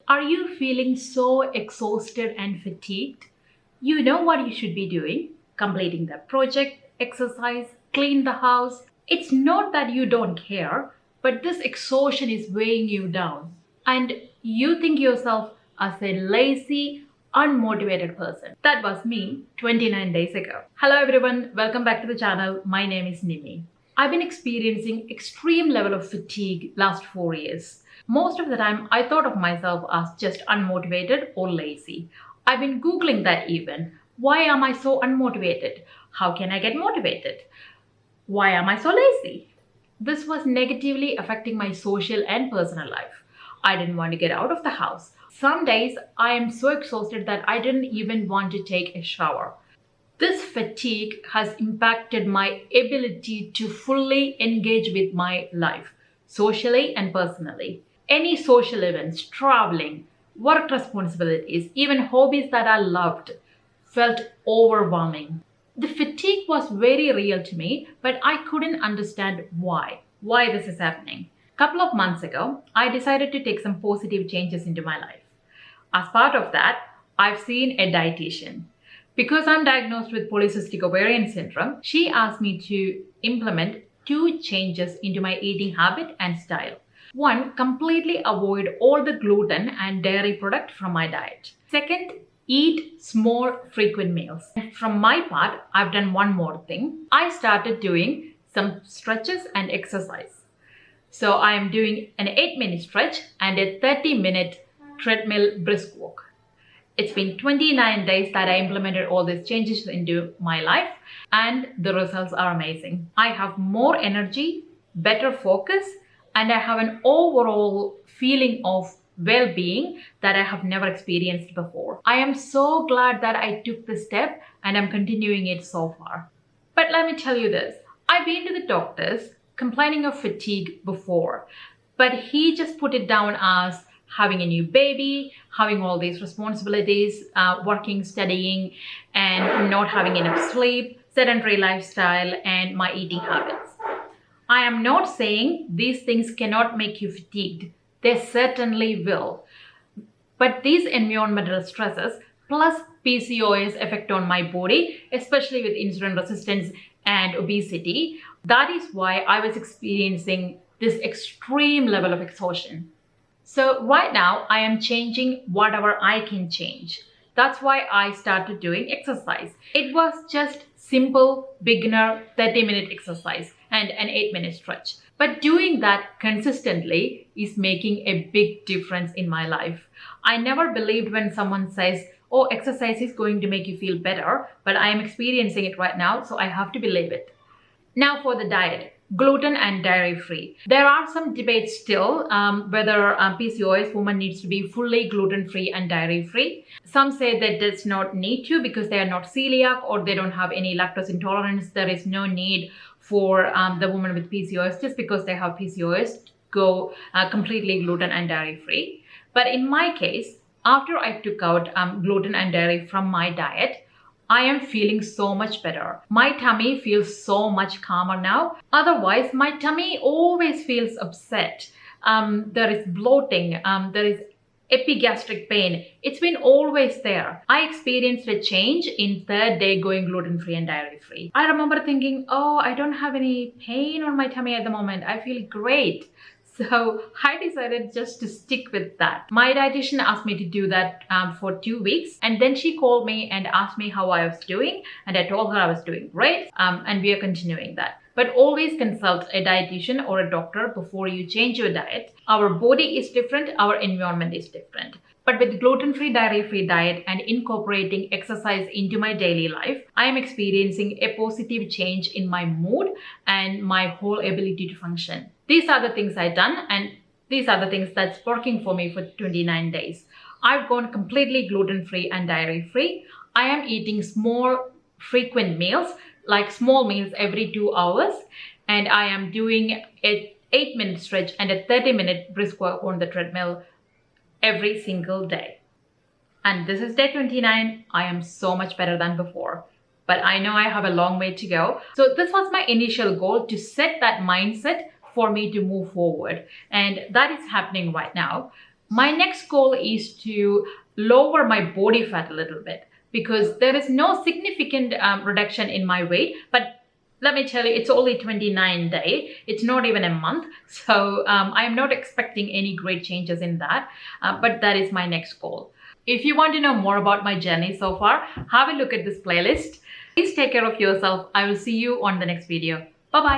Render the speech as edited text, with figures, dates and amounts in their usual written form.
Are you feeling so exhausted and fatigued? You know what you should be doing, completing the project, exercise, clean the house. It's not that you don't care, but this exhaustion is weighing you down. And you think yourself as a lazy, unmotivated person. That was me 29 days ago. Hello everyone, welcome back to the channel. My name is Nimi. I've been experiencing extreme level of fatigue last 4 years. Most of the time, I thought of myself as just unmotivated or lazy. I've been Googling that even. Why am I so unmotivated? How can I get motivated? Why am I so lazy? This was negatively affecting my social and personal life. I didn't want to get out of the house. Some days, I am so exhausted that I didn't even want to take a shower. This fatigue has impacted my ability to fully engage with my life, socially and personally. Any social events, traveling, work responsibilities, even hobbies that I loved felt overwhelming. The fatigue was very real to me, but I couldn't understand why this is happening. A couple of months ago, I decided to take some positive changes into my life. As part of that, I've seen a dietitian. Because I'm diagnosed with polycystic ovarian syndrome, she asked me to implement 2 changes into my eating habit and style. 1, completely avoid all the gluten and dairy product from my diet. 2nd, eat small, frequent meals. And from my part, I've done one more thing. I started doing some stretches and exercise. So I am doing an 8-minute stretch and a 30-minute treadmill brisk walk. It's been 29 days that I implemented all these changes into my life, and the results are amazing. I have more energy, better focus, and I have an overall feeling of well-being that I have never experienced before. I am so glad that I took this step and I'm continuing it so far. But let me tell you this, I've been to the doctors complaining of fatigue before, but he just put it down as having a new baby, having all these responsibilities, working, studying, and not having enough sleep, sedentary lifestyle, and my eating habits. I am not saying these things cannot make you fatigued. They certainly will. But these environmental stresses plus PCOS effect on my body, especially with insulin resistance and obesity, that is why I was experiencing this extreme level of exhaustion. So right now I am changing whatever I can change. That's why I started doing exercise. It was just simple beginner 30-minute exercise and an 8-minute stretch. But doing that consistently is making a big difference in my life. I never believed when someone says, oh, exercise is going to make you feel better, but I am experiencing it right now, so I have to believe it. Now for the diet. Gluten and dairy free. There are some debates still whether PCOS woman needs to be fully gluten free and dairy free. Some say that does not need to because they are not celiac or they don't have any lactose intolerance. There is no need for the woman with PCOS just because they have PCOS to go completely gluten and dairy free. But in my case, after I took out gluten and dairy from my diet, I am feeling so much better. My tummy feels so much calmer now. Otherwise, my tummy always feels upset. There is bloating, there is epigastric pain. It's been always there. I experienced a change in 3rd day going gluten-free and dairy-free. I remember thinking, oh, I don't have any pain on my tummy at the moment. I feel great. So I decided just to stick with that. My dietitian asked me to do that for 2 weeks. And then she called me and asked me how I was doing. And I told her I was doing great. And we are continuing that. But always consult a dietitian or a doctor before you change your diet. Our body is different. Our environment is different. But with gluten-free, dairy-free diet and incorporating exercise into my daily life, I am experiencing a positive change in my mood and my whole ability to function. These are the things I've done and these are the things that's working for me for 29 days. I've gone completely gluten-free and dairy-free. I am eating small, frequent meals, like small meals every 2 hours. And I am doing an 8-minute stretch and a 30-minute brisk walk on the treadmill every single day. And this is day 29. I am so much better than before. But I know I have a long way to go. So this was my initial goal, to set that mindset for me to move forward. And that is happening right now. My next goal is to lower my body fat a little bit because there is no significant reduction in my weight. But let me tell you, it's only 29 days. It's not even a month. So I'm not expecting any great changes in that. But that is my next goal. If you want to know more about my journey so far, have a look at this playlist. Please take care of yourself. I will see you on the next video. Bye-bye.